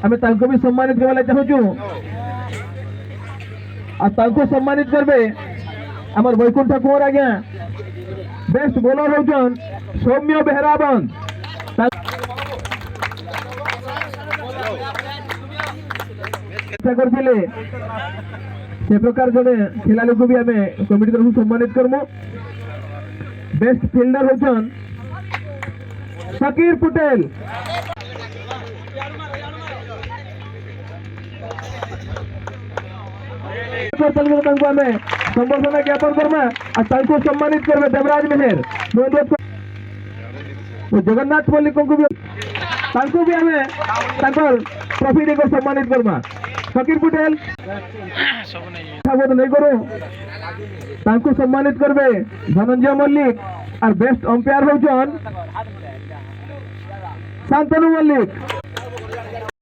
आम भी सम्मानित करवा चाहूँ आ सम्मानित करबे आमर वैकुंठ कुंवर आज्ञा बेस्ट बोलर होचन सौम्य बेहराबंद करथिले से प्रकार जड़े खेलाड़ी को भी आम कमिटी तरफ सम्मानित करमु। बेस्ट फिल्डर होचन शकीर पटेल संबर्धना ज्ञापन करमा और सम्मानित करबे देवराज मेहर जगन्नाथ मल्लिक को भी हमें ट्रॉफी देकर सम्मानित करमा। शकीर पटेल नहीं करो सम्मानित करबे धनंजय मल्लिक और बेस्ट अंपायर होचन शांतनु मल्लिक।